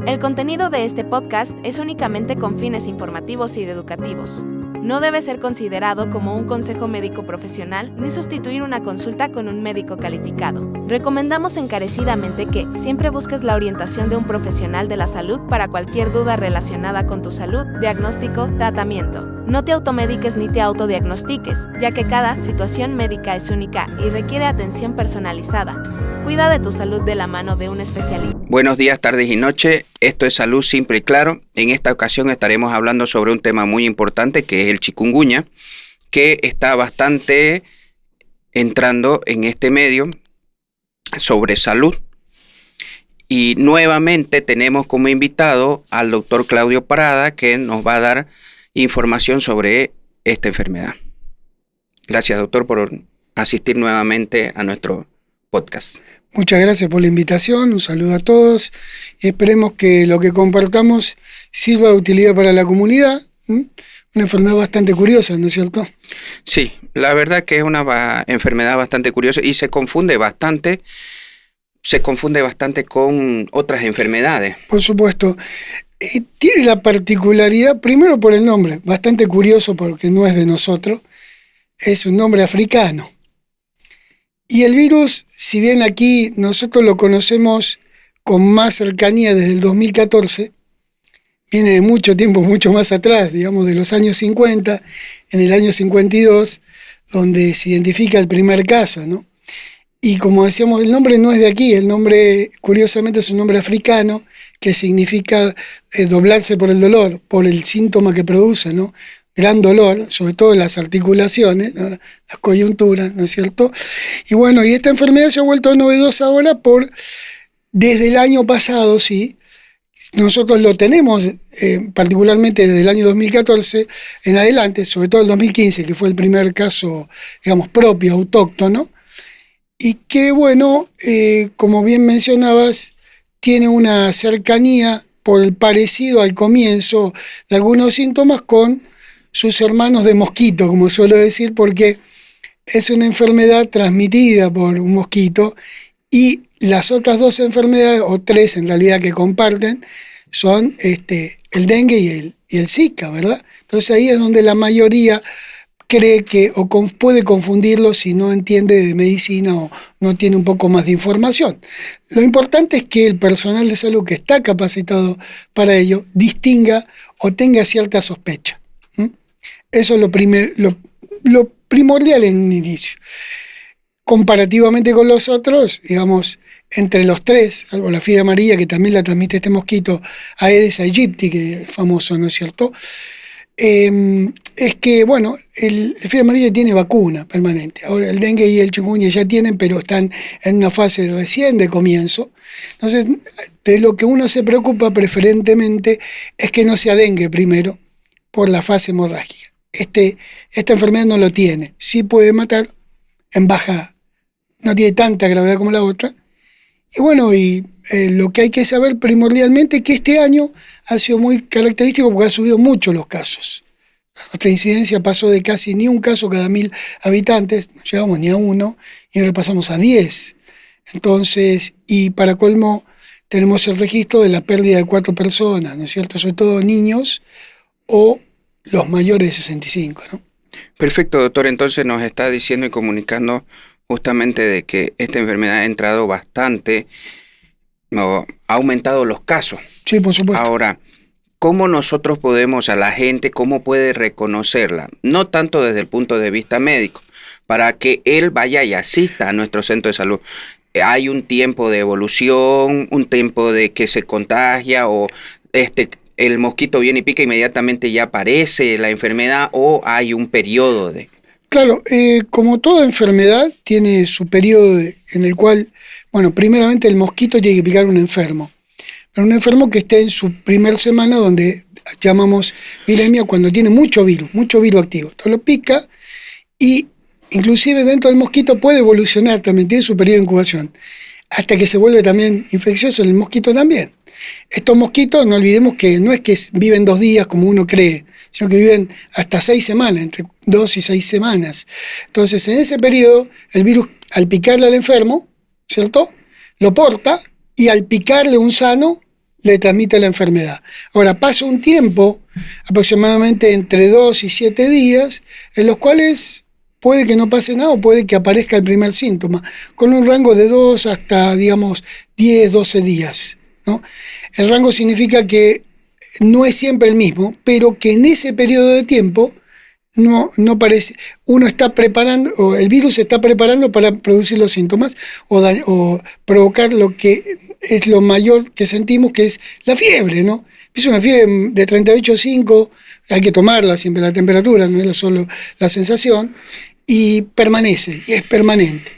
El contenido de este podcast es únicamente con fines informativos y educativos. No debe ser considerado como un consejo médico profesional ni sustituir una consulta con un médico calificado. Recomendamos encarecidamente que siempre busques la orientación de un profesional de la salud para cualquier duda relacionada con tu salud, diagnóstico, tratamiento. No te automediques ni te autodiagnostiques, ya que cada situación médica es única y requiere atención personalizada. Cuida de tu salud de la mano de un especialista. Buenos días, tardes y noches. Esto es Salud Simple y Claro. En esta ocasión estaremos hablando sobre un tema muy importante que es el chikungunya, que está bastante entrando en este medio sobre salud. Y nuevamente tenemos como invitado al doctor Claudio Parada, que nos va a dar información sobre esta enfermedad. Gracias, doctor, por asistir nuevamente a nuestro podcast. Muchas gracias por la invitación, un saludo a todos y esperemos que lo que compartamos sirva de utilidad para la comunidad. Una enfermedad bastante curiosa, ¿no es cierto? Sí, la verdad que es una enfermedad bastante curiosa y se confunde bastante con otras enfermedades. Por supuesto. Tiene la particularidad, primero por el nombre, bastante curioso porque no es de nosotros, es un nombre africano. Y el virus, si bien aquí nosotros lo conocemos con más cercanía desde el 2014, viene de mucho tiempo, mucho más atrás, digamos de los años 50, en el año 52, donde se identifica el primer caso, ¿no? Y como decíamos, el nombre no es de aquí, el nombre curiosamente es un nombre africano que significa doblarse por el dolor, por el síntoma que produce, ¿no? Gran dolor, sobre todo en las articulaciones, ¿no? Las coyunturas, ¿no es cierto? Y bueno, y esta enfermedad se ha vuelto novedosa ahora desde el año pasado, sí. Nosotros lo tenemos particularmente desde el año 2014 en adelante, sobre todo el 2015, que fue el primer caso, digamos, propio, autóctono, y que, bueno, como bien mencionabas, tiene una cercanía por el parecido al comienzo de algunos síntomas con sus hermanos de mosquito, como suelo decir, porque es una enfermedad transmitida por un mosquito y las otras dos enfermedades, o tres en realidad que comparten, son el dengue y el Zika, ¿verdad? Entonces ahí es donde la mayoría cree que o puede confundirlo si no entiende de medicina o no tiene un poco más de información. Lo importante es que el personal de salud que está capacitado para ello distinga o tenga cierta sospecha. Eso es lo primordial en un inicio. Comparativamente con los otros, digamos, entre los tres, salvo la fiebre amarilla, que también la transmite este mosquito, Aedes aegypti, que es famoso, ¿no es cierto? Es que, bueno, el fiebre amarilla tiene vacuna permanente. Ahora el dengue y el chikungunya ya tienen, pero están en una fase recién de comienzo. Entonces, de lo que uno se preocupa preferentemente es que no sea dengue primero, por la fase hemorrágica. Esta enfermedad no lo tiene. Sí puede matar en baja, no tiene tanta gravedad como la otra. Y bueno, lo que hay que saber primordialmente es que este año ha sido muy característico porque ha subido mucho los casos. Nuestra incidencia pasó de casi ni un caso cada 1.000 habitantes, no llegamos ni a 1, y ahora pasamos a 10. Entonces, y para colmo, tenemos el registro de la pérdida de 4 personas, ¿no es cierto? Sobre todo niños o los mayores de 65, ¿no? Perfecto, doctor. Entonces nos está diciendo y comunicando justamente de que esta enfermedad ha entrado bastante, ha aumentado los casos. Sí, por supuesto. Ahora, ¿cómo nosotros podemos, a la gente, cómo puede reconocerla? No tanto desde el punto de vista médico, para que él vaya y asista a nuestro centro de salud. ¿Hay un tiempo de evolución, un tiempo de que se contagia o el mosquito viene y pica inmediatamente ya aparece la enfermedad o hay un periodo de...? Claro, como toda enfermedad tiene su periodo en el cual, bueno, primeramente el mosquito tiene que picar a un enfermo, pero un enfermo que esté en su primer semana donde llamamos viremia cuando tiene mucho virus activo. Entonces lo pica y inclusive dentro del mosquito puede evolucionar, también tiene su periodo de incubación, hasta que se vuelve también infeccioso en el mosquito también. Estos mosquitos, no olvidemos que no es que viven 2 días como uno cree, sino que viven hasta 6 semanas, entre 2 y 6 semanas. Entonces, en ese periodo, el virus, al picarle al enfermo, ¿cierto?, lo porta y al picarle un sano, le transmite la enfermedad. Ahora, pasa un tiempo, aproximadamente entre 2 y 7 días, en los cuales puede que no pase nada o puede que aparezca el primer síntoma, con un rango de 2 hasta, digamos, 10, 12 días, ¿no? El rango significa que no es siempre el mismo, pero que en ese periodo de tiempo no parece, uno está preparando, o el virus se está preparando para producir los síntomas o provocar lo que es lo mayor que sentimos, que es la fiebre, ¿no? Es una fiebre de 38,5, hay que tomarla siempre la temperatura, no es solo la sensación, y permanece, y es permanente.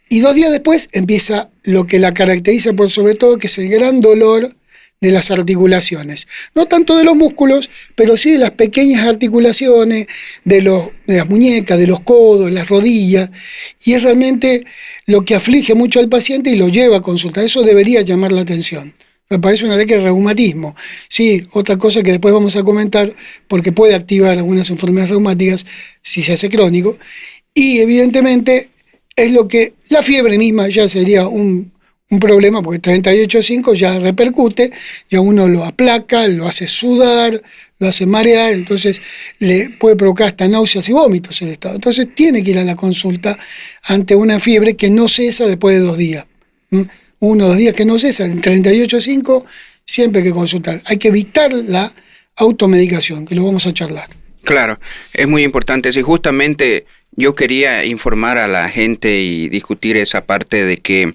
Y 2 días después empieza lo que la caracteriza por sobre todo, que es el gran dolor de las articulaciones. No tanto de los músculos, pero sí de las pequeñas articulaciones, de las muñecas, de los codos, las rodillas. Y es realmente lo que aflige mucho al paciente y lo lleva a consulta. Eso debería llamar la atención. Me parece una ataque de reumatismo. Sí, otra cosa que después vamos a comentar, porque puede activar algunas enfermedades reumáticas si se hace crónico. Y evidentemente es lo que la fiebre misma ya sería un problema, porque 38,5 ya repercute, ya uno lo aplaca, lo hace sudar, lo hace marear, entonces le puede provocar hasta náuseas y vómitos el estado. Entonces tiene que ir a la consulta ante una fiebre que no cesa después de 2 días. 1 o 2 días que no cesa, en 38,5 siempre hay que consultar. Hay que evitar la automedicación, que lo vamos a charlar. Claro, es muy importante. Sí, justamente yo quería informar a la gente y discutir esa parte de que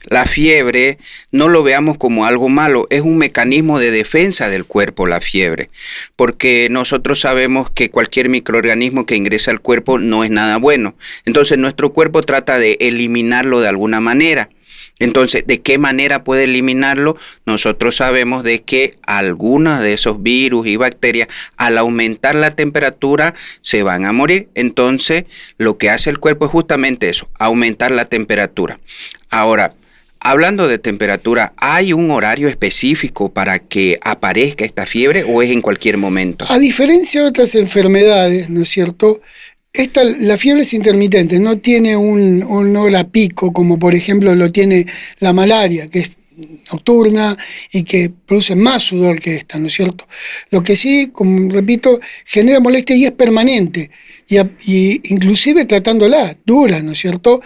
la fiebre no lo veamos como algo malo, es un mecanismo de defensa del cuerpo la fiebre, porque nosotros sabemos que cualquier microorganismo que ingresa al cuerpo no es nada bueno, entonces nuestro cuerpo trata de eliminarlo de alguna manera. Entonces, ¿de qué manera puede eliminarlo? Nosotros sabemos de que algunos de esos virus y bacterias, al aumentar la temperatura, se van a morir. Entonces, lo que hace el cuerpo es justamente eso, aumentar la temperatura. Ahora, hablando de temperatura, ¿hay un horario específico para que aparezca esta fiebre o es en cualquier momento? A diferencia de otras enfermedades, ¿no es cierto? La fiebre es intermitente, no tiene un hora pico, como por ejemplo lo tiene la malaria, que es nocturna y que produce más sudor que esta, ¿no es cierto? Lo que sí, como repito, genera molestia y es permanente, y inclusive tratándola, dura, ¿no es cierto?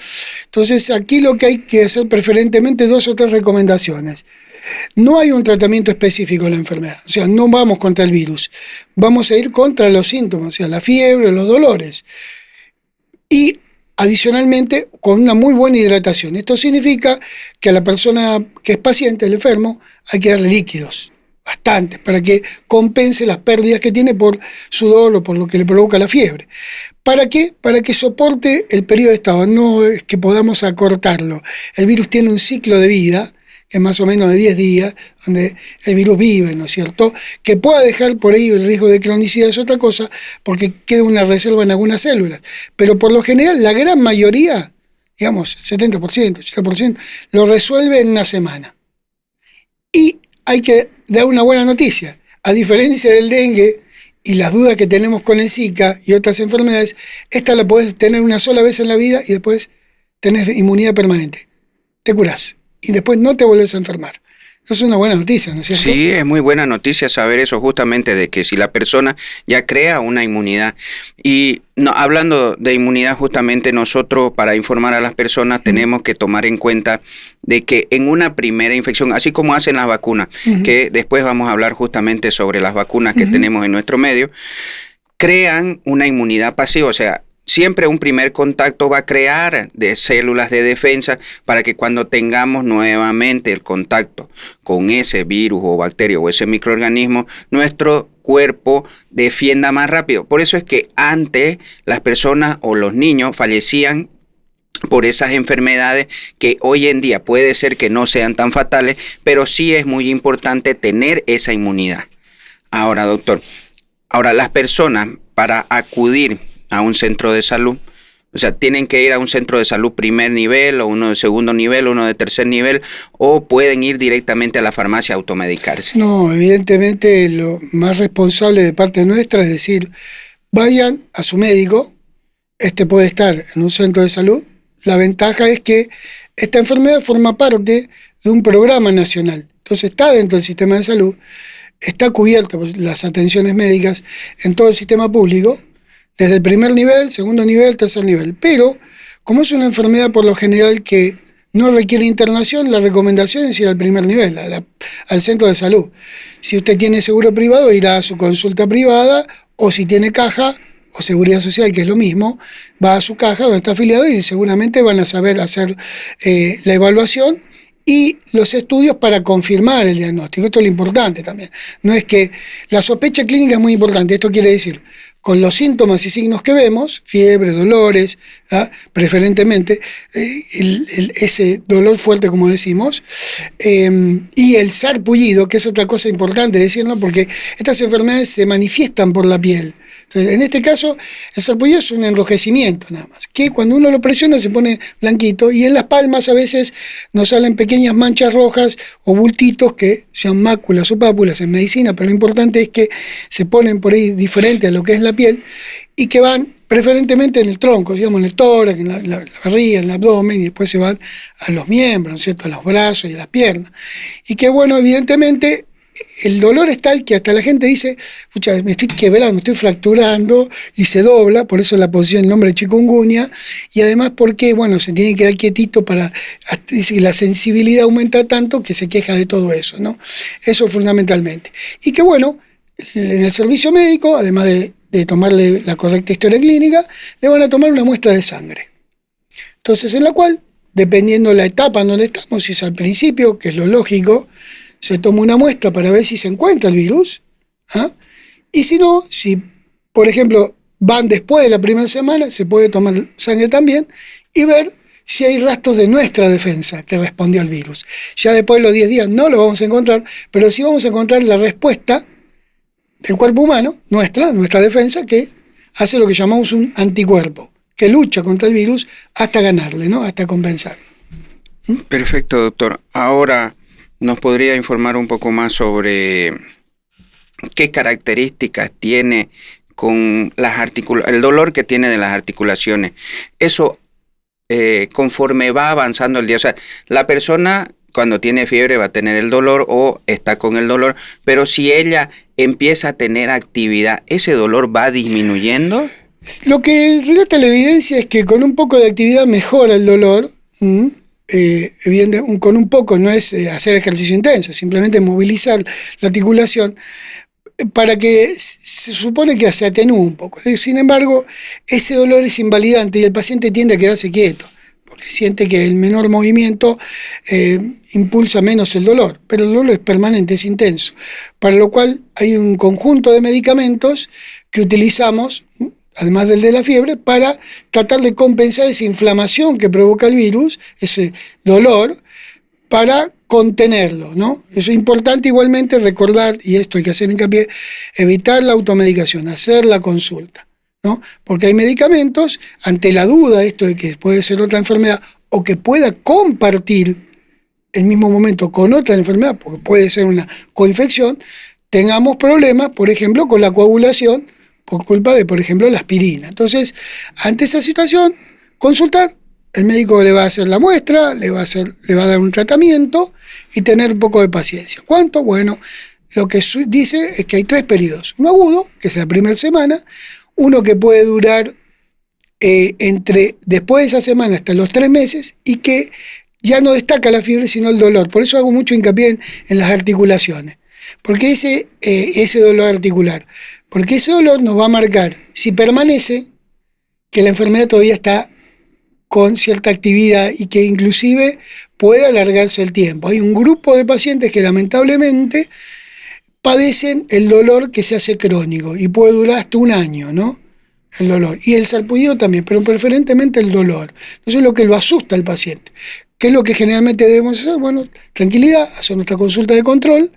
Entonces aquí lo que hay que hacer preferentemente 2 o 3 recomendaciones. No hay un tratamiento específico de la enfermedad, o sea, no vamos contra el virus, vamos a ir contra los síntomas, o sea, la fiebre, los dolores. Y adicionalmente, con una muy buena hidratación. Esto significa que a la persona que es paciente, el enfermo, hay que darle líquidos, bastantes, para que compense las pérdidas que tiene por sudor o por lo que le provoca la fiebre. ¿Para qué? Para que soporte el periodo de estado, no es que podamos acortarlo. El virus tiene un ciclo de vida, que es más o menos de 10 días, donde el virus vive, ¿no es cierto? Que pueda dejar por ahí el riesgo de cronicidad es otra cosa, porque queda una reserva en algunas células. Pero por lo general, la gran mayoría, digamos, 70%, 80%, lo resuelve en una semana. Y hay que dar una buena noticia. A diferencia del dengue y las dudas que tenemos con el Zika y otras enfermedades, esta la podés tener una sola vez en la vida y después tenés inmunidad permanente. Te curás. Y después no te vuelves a enfermar. Eso es una buena noticia, ¿no es cierto? Sí, es muy buena noticia saber eso, justamente de que si la persona ya crea una inmunidad. Y no, hablando de inmunidad, justamente nosotros para informar a las personas tenemos que tomar en cuenta de que en una primera infección, así como hacen las vacunas, que después vamos a hablar justamente sobre las vacunas que tenemos en nuestro medio, crean una inmunidad pasiva, o sea, siempre un primer contacto va a crear de células de defensa para que cuando tengamos nuevamente el contacto con ese virus o bacteria o ese microorganismo, nuestro cuerpo defienda más rápido. Por eso es que antes las personas o los niños fallecían por esas enfermedades que hoy en día puede ser que no sean tan fatales, pero sí es muy importante tener esa inmunidad. Ahora, doctor, las personas para acudir a un centro de salud, o sea, tienen que ir a un centro de salud primer nivel o uno de segundo nivel, uno de tercer nivel, o pueden ir directamente a la farmacia a automedicarse. No, evidentemente lo más responsable de parte nuestra es decir, vayan a su médico, puede estar en un centro de salud. La ventaja es que esta enfermedad forma parte de un programa nacional. Entonces está dentro del sistema de salud, está cubierta por las atenciones médicas en todo el sistema público, desde el primer nivel, segundo nivel, tercer nivel. Pero, como es una enfermedad por lo general que no requiere internación, la recomendación es ir al primer nivel, al centro de salud. Si usted tiene seguro privado, irá a su consulta privada, o si tiene caja o seguridad social, que es lo mismo, va a su caja donde está afiliado y seguramente van a saber hacer la evaluación y los estudios para confirmar el diagnóstico. Esto es lo importante también. No es que la sospecha clínica es muy importante. Esto quiere decir, con los síntomas y signos que vemos, fiebre, dolores, preferentemente, ese dolor fuerte, como decimos, y el sarpullido, que es otra cosa importante decirlo, porque estas enfermedades se manifiestan por la piel. Entonces, en este caso, el sarpullido es un enrojecimiento nada más, que cuando uno lo presiona se pone blanquito, y en las palmas a veces nos salen pequeñas manchas rojas o bultitos que sean máculas o pápulas en medicina, pero lo importante es que se ponen por ahí diferente a lo que es la piel y que van preferentemente en el tronco, digamos en el tórax, en la barriga, en el abdomen, y después se van a los miembros, ¿no es cierto?, a los brazos y a las piernas. Y que bueno, evidentemente el dolor es tal que hasta la gente dice, pucha, me estoy quebrando, me estoy fracturando, y se dobla, por eso la posición, el nombre de chikungunya, y además porque, bueno, se tiene que quedar quietito para, dice que la sensibilidad aumenta tanto que se queja de todo eso, ¿no? Eso fundamentalmente. Y que bueno, en el servicio médico, además de tomarle la correcta historia clínica, le van a tomar una muestra de sangre. Entonces, en la cual, dependiendo la etapa en donde estamos, si es al principio, que es lo lógico, se toma una muestra para ver si se encuentra el virus, y si no, si por ejemplo van después de la primera semana, se puede tomar sangre también y ver si hay rastros de nuestra defensa que respondió al virus. Ya después de los 10 días no lo vamos a encontrar, pero sí vamos a encontrar la respuesta del cuerpo humano, nuestra defensa, que hace lo que llamamos un anticuerpo, que lucha contra el virus hasta ganarle, ¿no? Hasta compensarlo. Perfecto, doctor. Ahora, ¿nos podría informar un poco más sobre qué características tiene con el dolor que tiene de las articulaciones? Eso, conforme va avanzando el día, o sea, la persona cuando tiene fiebre va a tener el dolor o está con el dolor, pero si ella empieza a tener actividad, ¿ese dolor va disminuyendo? Lo que relata la evidencia es que con un poco de actividad mejora el dolor. Con un poco no es hacer ejercicio intenso, simplemente movilizar la articulación para que se supone que se atenúe un poco. Sin embargo, ese dolor es invalidante y el paciente tiende a quedarse quieto, porque siente que el menor movimiento impulsa menos el dolor, pero el dolor es permanente, es intenso, para lo cual hay un conjunto de medicamentos que utilizamos, además del de la fiebre, para tratar de compensar esa inflamación que provoca el virus, ese dolor, para contenerlo, ¿no? Eso es importante igualmente recordar, y esto hay que hacer hincapié, evitar la automedicación, hacer la consulta, ¿no? Porque hay medicamentos, ante la duda esto de que puede ser otra enfermedad, o que pueda compartir el mismo momento con otra enfermedad, porque puede ser una coinfección, tengamos problemas, por ejemplo, con la coagulación, por culpa de, por ejemplo, la aspirina. Entonces, ante esa situación, consultar, el médico le va a hacer la muestra, le va a dar un tratamiento y tener un poco de paciencia. ¿Cuánto? Bueno, lo que dice es que hay 3 periodos. Uno agudo, que es la primera semana, uno que puede durar después de esa semana hasta los 3 meses y que ya no destaca la fiebre sino el dolor. Por eso hago mucho hincapié en las articulaciones. Porque ese dolor articular, porque ese dolor nos va a marcar, si permanece, que la enfermedad todavía está con cierta actividad y que inclusive puede alargarse el tiempo. Hay un grupo de pacientes que lamentablemente padecen el dolor que se hace crónico y puede durar hasta 1 año, ¿no? El dolor. Y el sarpullido también, pero preferentemente el dolor. Entonces es lo que lo asusta al paciente. ¿Qué es lo que generalmente debemos hacer? Bueno, tranquilidad, hacer nuestra consulta de control,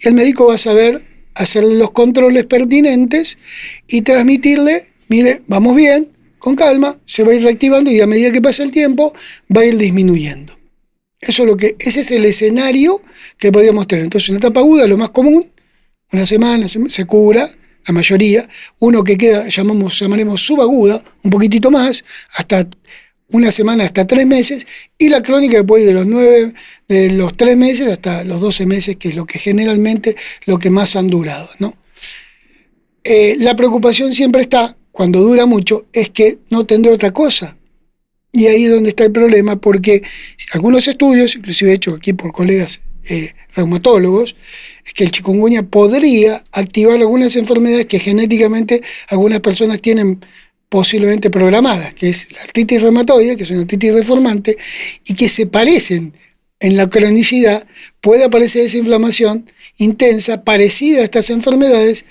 y el médico va a saber hacerle los controles pertinentes y transmitirle, mire, vamos bien, con calma, se va a ir reactivando y a medida que pasa el tiempo va a ir disminuyendo. Ese es el escenario que podríamos tener. Entonces, una etapa aguda, lo más común, 1 semana se cura, la mayoría. Uno que queda, llamaremos subaguda, un poquitito más, hasta una semana hasta 3 meses, y la crónica que puede ir de los 3 meses hasta los 12 meses, que es lo que generalmente lo que más han durado, ¿no? La preocupación siempre está, cuando dura mucho, es que no tendrá otra cosa. Y ahí es donde está el problema, porque algunos estudios, inclusive hechos aquí por colegas reumatólogos, es que el chikungunya podría activar algunas enfermedades que genéticamente algunas personas tienen posiblemente programadas, que es la artritis reumatoide, que es una artritis deformante, y que se parecen en la cronicidad. Puede aparecer esa inflamación intensa, parecida a estas enfermedades,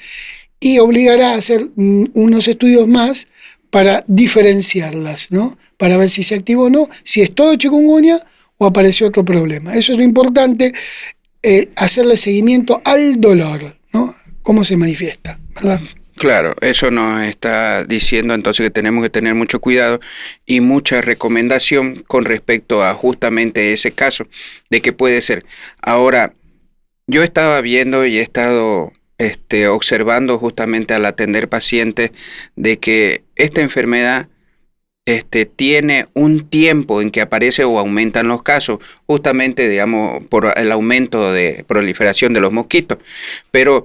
y obligará a hacer unos estudios más para diferenciarlas, ¿no? Para ver si se activó o no, si es todo chikungunya o apareció otro problema. Eso es lo importante, hacerle seguimiento al dolor, ¿no? Cómo se manifiesta, ¿verdad? Claro, eso nos está diciendo entonces que tenemos que tener mucho cuidado y mucha recomendación con respecto a justamente ese caso, de que puede ser. Ahora, yo estaba viendo y he estado observando justamente al atender pacientes de que esta enfermedad tiene un tiempo en que aparece o aumentan los casos, justamente, digamos, por el aumento de proliferación de los mosquitos. Pero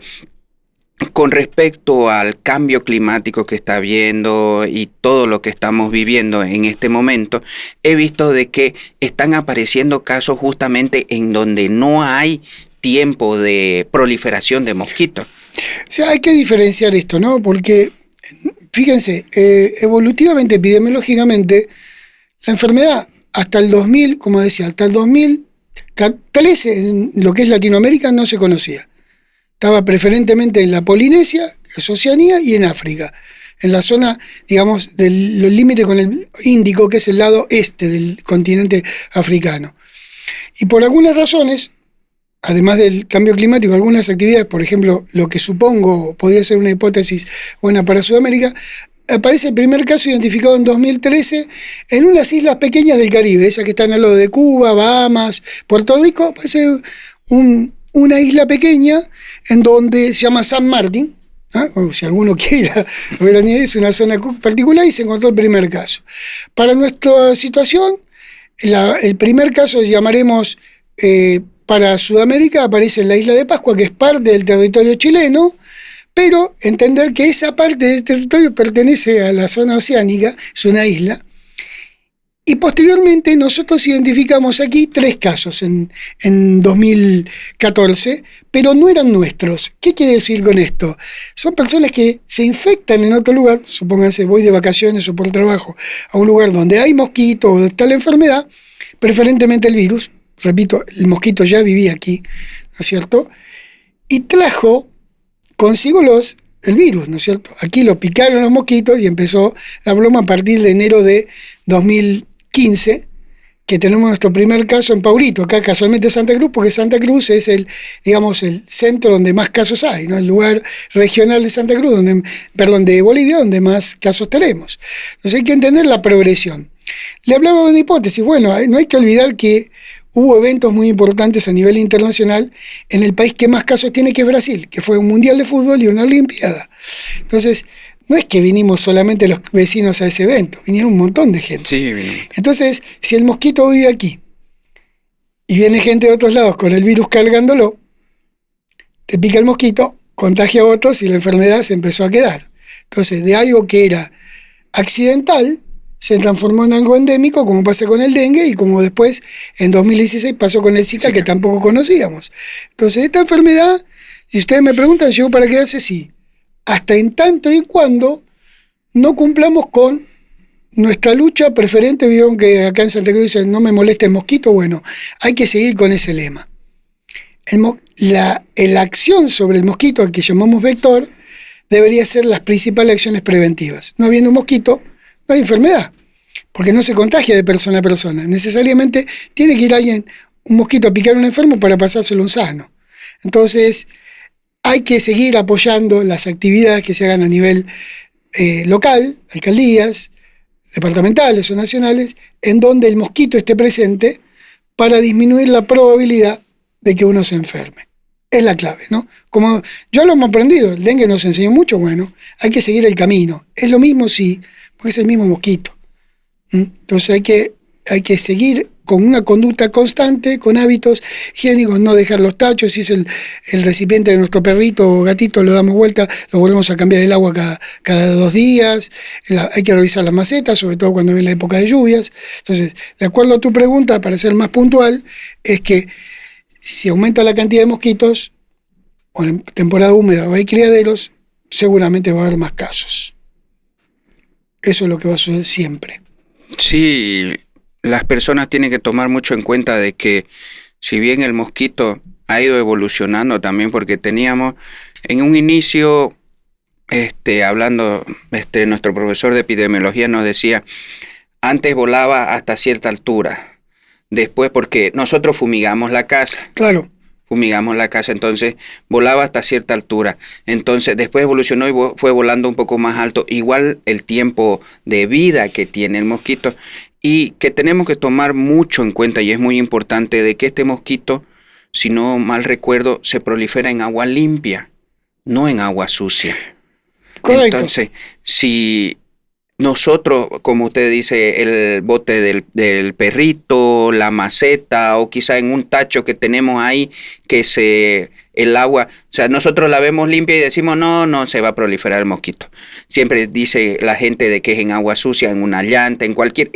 con respecto al cambio climático que está habiendo y todo lo que estamos viviendo en este momento, he visto de que están apareciendo casos justamente en donde no hay tiempo de proliferación de mosquitos. O sea, hay que diferenciar esto, ¿no? Porque, fíjense, evolutivamente, epidemiológicamente, la enfermedad hasta el 2000, como decía, hasta el 2013, en lo que es Latinoamérica, no se conocía. Estaba preferentemente en la Polinesia, que es Oceanía, y en África, en la zona, digamos, del límite con el Índico, que es el lado este del continente africano. Y por algunas razones, además del cambio climático, algunas actividades, por ejemplo, lo que supongo podría ser una hipótesis buena para Sudamérica, aparece el primer caso identificado en 2013 en unas islas pequeñas del Caribe, esas que están al lado de Cuba, Bahamas, Puerto Rico. Aparece una isla pequeña en donde se llama San Martín, ¿eh? O si alguno quiere ver, es una zona particular, y se encontró el primer caso. Para nuestra situación, el primer caso llamaremos... para Sudamérica aparece en la isla de Pascua, que es parte del territorio chileno, pero entender que esa parte del territorio pertenece a la zona oceánica, es una isla, y posteriormente nosotros identificamos aquí 3 casos en 2014, pero no eran nuestros. ¿Qué quiere decir con esto? Son personas que se infectan en otro lugar, supónganse voy de vacaciones o por trabajo a un lugar donde hay mosquitos o donde está la enfermedad, preferentemente el virus. Repito, el mosquito ya vivía aquí, ¿no es cierto? Y trajo consigo el virus, ¿no es cierto? Aquí lo picaron los mosquitos y empezó la broma a partir de enero de 2015, que tenemos nuestro primer caso en Paurito, acá casualmente Santa Cruz, porque Santa Cruz es el centro donde más casos hay, ¿no? El lugar regional de Santa Cruz, de Bolivia, donde más casos tenemos. Entonces hay que entender la progresión. Le hablaba de una hipótesis. Bueno, no hay que olvidar que hubo eventos muy importantes a nivel internacional en el país que más casos tiene, que es Brasil, que fue un mundial de fútbol y una olimpiada. Entonces, no es que vinimos solamente los vecinos a ese evento, vinieron un montón de gente. Sí, vinimos. Entonces, si el mosquito vive aquí y viene gente de otros lados con el virus cargándolo, te pica el mosquito, contagia a otros y la enfermedad se empezó a quedar. Entonces, de algo que era accidental, se transformó en algo endémico, como pasa con el dengue y como después en 2016 pasó con el Zika, que tampoco conocíamos. Entonces, esta enfermedad, si ustedes me preguntan, ¿llegó para quedarse? Sí. Hasta en tanto y en cuando no cumplamos con nuestra lucha preferente. Vieron que acá en Santa Cruz dicen, no me moleste el mosquito. Bueno, hay que seguir con ese lema. La acción sobre el mosquito, al que llamamos vector, debería ser las principales acciones preventivas. No habiendo un mosquito, no hay enfermedad, porque no se contagia de persona a persona. Necesariamente tiene que ir un mosquito a picar a un enfermo para pasárselo a un sano. Entonces, hay que seguir apoyando las actividades que se hagan a nivel local, alcaldías, departamentales o nacionales, en donde el mosquito esté presente para disminuir la probabilidad de que uno se enferme. Es la clave, ¿no? Como ya lo hemos aprendido, el dengue nos enseñó mucho, bueno, hay que seguir el camino. Es lo mismo, sí, porque es el mismo mosquito. Entonces hay que seguir con una conducta constante, con hábitos higiénicos, no dejar los tachos. Si es el recipiente de nuestro perrito o gatito, lo damos vuelta, lo volvemos a cambiar el agua cada 2 días. Hay que revisar las macetas, sobre todo cuando viene la época de lluvias. Entonces, de acuerdo a tu pregunta, para ser más puntual, es que si aumenta la cantidad de mosquitos, o en temporada húmeda o hay criaderos, seguramente va a haber más casos. Eso es lo que va a suceder siempre. Sí, las personas tienen que tomar mucho en cuenta de que si bien el mosquito ha ido evolucionando también, porque teníamos en un inicio, hablando, nuestro profesor de epidemiología nos decía, antes volaba hasta cierta altura, después porque nosotros fumigamos la casa. Claro. Fumigamos la casa, entonces volaba hasta cierta altura. Entonces después evolucionó y fue volando un poco más alto. Igual el tiempo de vida que tiene el mosquito y que tenemos que tomar mucho en cuenta, y es muy importante, de que este mosquito, si no mal recuerdo, se prolifera en agua limpia, no en agua sucia. Correcto. Entonces, si nosotros, como usted dice, el bote del perrito, la maceta, o quizá en un tacho que tenemos ahí, el agua, o sea, nosotros la vemos limpia y decimos, no se va a proliferar el mosquito. Siempre dice la gente de que es en agua sucia, en una llanta, en cualquier,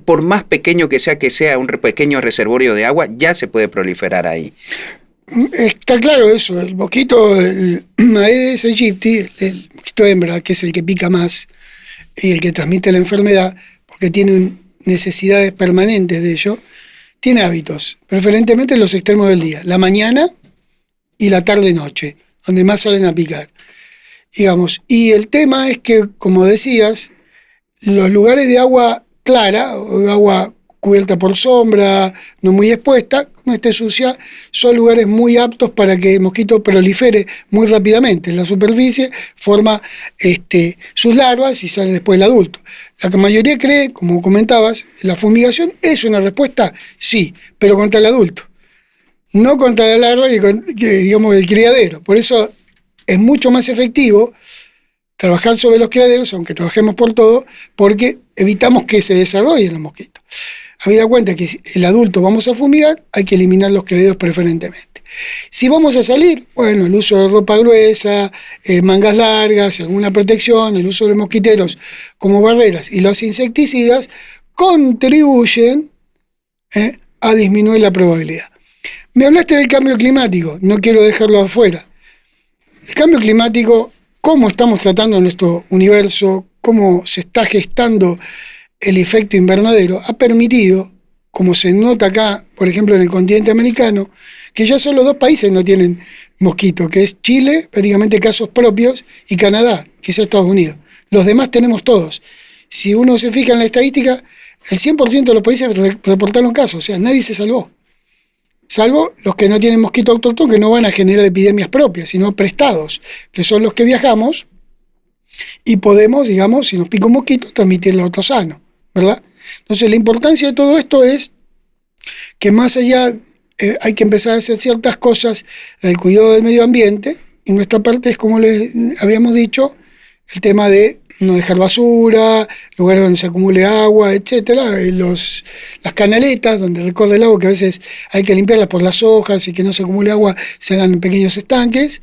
por más pequeño que sea un pequeño reservorio de agua, ya se puede proliferar ahí. Está claro eso, el mosquito, el Aedes aegypti, el mosquito hembra, que es el que pica más, y el que transmite la enfermedad, porque tiene necesidades permanentes de ello, tiene hábitos, preferentemente en los extremos del día, la mañana y la tarde-noche, donde más salen a picar. Digamos, y el tema es que, como decías, los lugares de agua clara, o agua cubierta por sombra, no muy expuesta, no esté sucia, son lugares muy aptos para que el mosquito prolifere muy rápidamente. En la superficie forma sus larvas y sale después el adulto. La mayoría cree, como comentabas, la fumigación es una respuesta, sí, pero contra el adulto, no contra la larva digamos, el criadero. Por eso es mucho más efectivo trabajar sobre los criaderos, aunque trabajemos por todo, porque evitamos que se desarrollen los mosquitos. Habida cuenta que el adulto vamos a fumigar, hay que eliminar los criaderos preferentemente. Si vamos a salir, bueno, el uso de ropa gruesa, mangas largas, alguna protección, el uso de mosquiteros como barreras y los insecticidas contribuyen a disminuir la probabilidad. Me hablaste del cambio climático, no quiero dejarlo afuera. El cambio climático, cómo estamos tratando nuestro universo, cómo se está gestando el efecto invernadero, ha permitido, como se nota acá, por ejemplo en el continente americano, que ya solo 2 países no tienen mosquito, que es Chile, prácticamente casos propios, y Canadá, que es Estados Unidos. Los demás tenemos todos. Si uno se fija en la estadística, el 100% de los países reportaron casos, o sea, nadie se salvó. Salvo los que no tienen mosquito autóctono, que no van a generar epidemias propias, sino prestados, que son los que viajamos y podemos, digamos, si nos pica un mosquito, transmitirlo a otro sano, ¿verdad? Entonces, la importancia de todo esto es que más allá hay que empezar a hacer ciertas cosas del cuidado del medio ambiente, y nuestra parte es, como les habíamos dicho, el tema de no dejar basura, lugares donde se acumule agua, etcétera, las canaletas donde recorre el agua, que a veces hay que limpiarlas por las hojas y que no se acumule agua, se hagan pequeños estanques,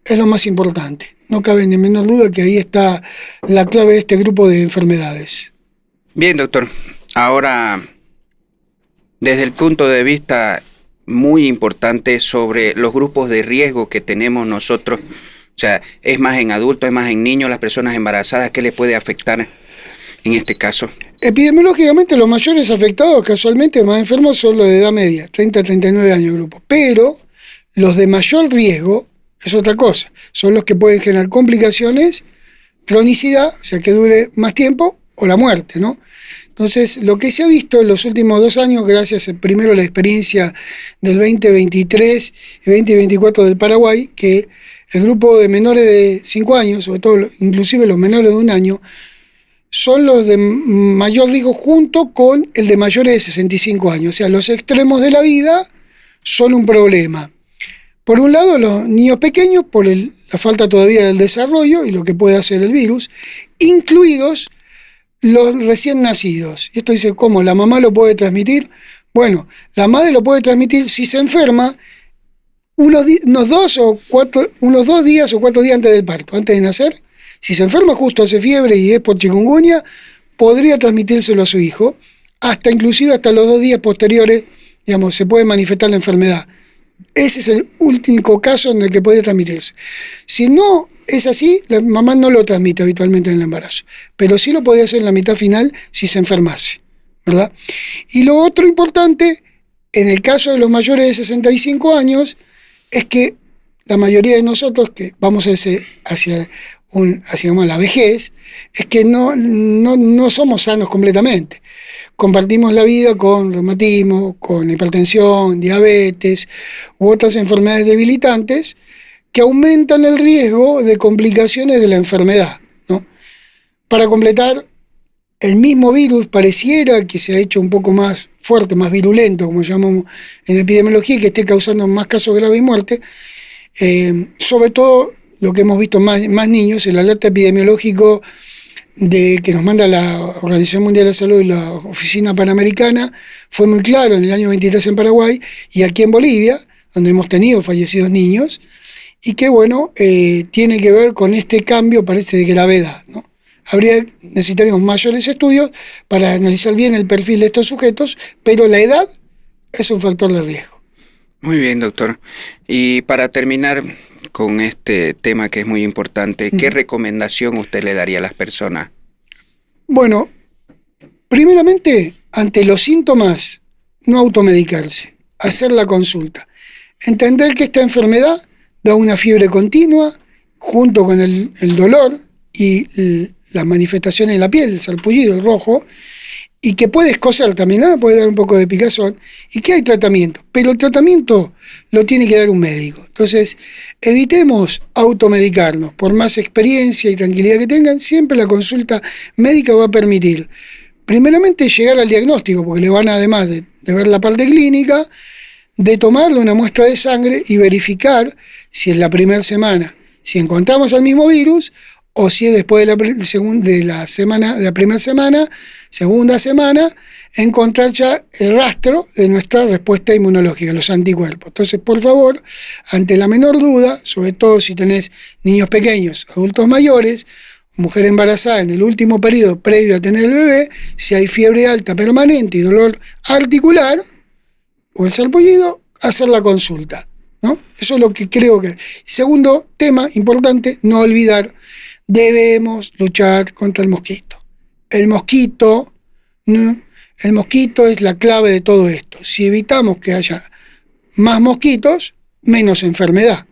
es lo más importante. No cabe ni menor duda que ahí está la clave de este grupo de enfermedades. Bien, doctor. Ahora, desde el punto de vista muy importante sobre los grupos de riesgo que tenemos nosotros, o sea, es más en adultos, es más en niños, las personas embarazadas, ¿qué les puede afectar en este caso? Epidemiológicamente, los mayores afectados, casualmente más enfermos, son los de edad media, 30 a 39 años grupo. Pero los de mayor riesgo es otra cosa. Son los que pueden generar complicaciones, cronicidad, o sea, que dure más tiempo, o la muerte, ¿no? Entonces, lo que se ha visto en los últimos 2 años, gracias primero a la experiencia del 2023 y 2024 del Paraguay, que el grupo de menores de 5 años, sobre todo inclusive los menores de 1 año, son los de mayor riesgo junto con el de mayores de 65 años. O sea, los extremos de la vida son un problema. Por un lado, los niños pequeños, por la falta todavía del desarrollo y lo que puede hacer el virus, incluidos los recién nacidos. Y esto dice, ¿cómo? ¿La mamá lo puede transmitir? Bueno, la madre lo puede transmitir si se enferma unos 2 o 4 días antes del parto, antes de nacer. Si se enferma justo, hace fiebre y es por chikungunya, podría transmitírselo a su hijo, inclusive hasta los 2 días posteriores, digamos, se puede manifestar la enfermedad. Ese es el único caso en el que puede transmitirse. Si no es así, la mamá no lo transmite habitualmente en el embarazo, pero sí lo podría hacer en la mitad final si se enfermase, ¿verdad? Y lo otro importante, en el caso de los mayores de 65 años, es que la mayoría de nosotros que vamos hacia la vejez, es que no somos sanos completamente. Compartimos la vida con reumatismo, con hipertensión, diabetes u otras enfermedades debilitantes que aumentan el riesgo de complicaciones de la enfermedad, ¿no? Para completar, el mismo virus pareciera que se ha hecho un poco más fuerte, más virulento, como llamamos en epidemiología, y que esté causando más casos graves y muerte. Sobre todo lo que hemos visto más niños, el alerta epidemiológico que nos manda la Organización Mundial de la Salud y la Oficina Panamericana fue muy claro en el año 23 en Paraguay y aquí en Bolivia, donde hemos tenido fallecidos niños, y que bueno, tiene que ver con este cambio, parece, de gravedad, ¿no? Necesitaríamos mayores estudios para analizar bien el perfil de estos sujetos, pero la edad es un factor de riesgo. Muy bien, doctor. Y para terminar con este tema que es muy importante, ¿qué recomendación usted le daría a las personas? Bueno, primeramente, ante los síntomas, no automedicarse, hacer la consulta. Entender que esta enfermedad da una fiebre continua, junto con el dolor y las manifestaciones en la piel, el sarpullido, el rojo, y que puede escocer también, ¿no? Puede dar un poco de picazón, y que hay tratamiento, pero el tratamiento lo tiene que dar un médico. Entonces, evitemos automedicarnos, por más experiencia y tranquilidad que tengan, siempre la consulta médica va a permitir, primeramente, llegar al diagnóstico, porque le van a, además de ver la parte clínica, de tomarle una muestra de sangre y verificar si en la primera semana, si encontramos el mismo virus, o si es después de la primera semana, segunda semana, encontrar ya el rastro de nuestra respuesta inmunológica, los anticuerpos. Entonces, por favor, ante la menor duda, sobre todo si tenés niños pequeños, adultos mayores, mujer embarazada en el último periodo previo a tener el bebé, si hay fiebre alta permanente y dolor articular, o el sarpullido, hacer la consulta, ¿no? Eso es lo que creo que... Segundo tema importante, no olvidar, debemos luchar contra el mosquito. El mosquito es la clave de todo esto. Si evitamos que haya más mosquitos, menos enfermedad.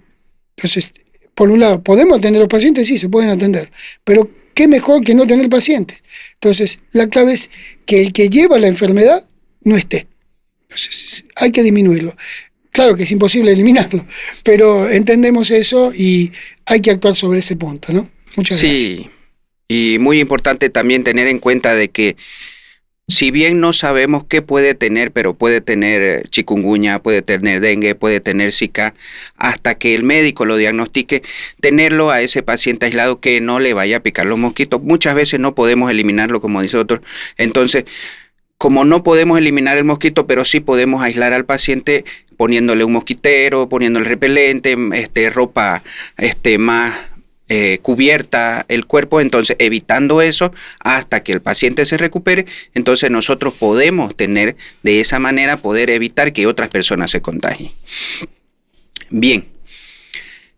Entonces, por un lado, ¿podemos atender a los pacientes? Sí, se pueden atender. Pero qué mejor que no tener pacientes. Entonces, la clave es que el que lleva la enfermedad no esté. Entonces, hay que disminuirlo. Claro que es imposible eliminarlo, pero entendemos eso y hay que actuar sobre ese punto, ¿no? Muchas gracias. Sí, y muy importante también tener en cuenta de que si bien no sabemos qué puede tener, pero puede tener chikungunya, puede tener dengue, puede tener zika, hasta que el médico lo diagnostique, tenerlo a ese paciente aislado que no le vaya a picar los mosquitos. Muchas veces no podemos eliminarlo, como dice otro. Entonces, como no podemos eliminar el mosquito, pero sí podemos aislar al paciente poniéndole un mosquitero, poniéndole repelente, ropa más cubierta el cuerpo, entonces evitando eso hasta que el paciente se recupere, entonces nosotros podemos tener de esa manera, poder evitar que otras personas se contagien. Bien,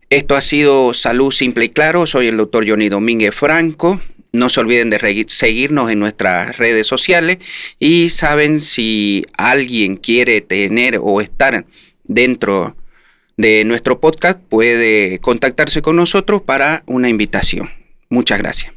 esto ha sido Salud Simple y Claro, soy el doctor Johnny Domínguez Franco. No se olviden de seguirnos en nuestras redes sociales y saben, si alguien quiere tener o estar dentro de nuestro podcast, puede contactarse con nosotros para una invitación. Muchas gracias.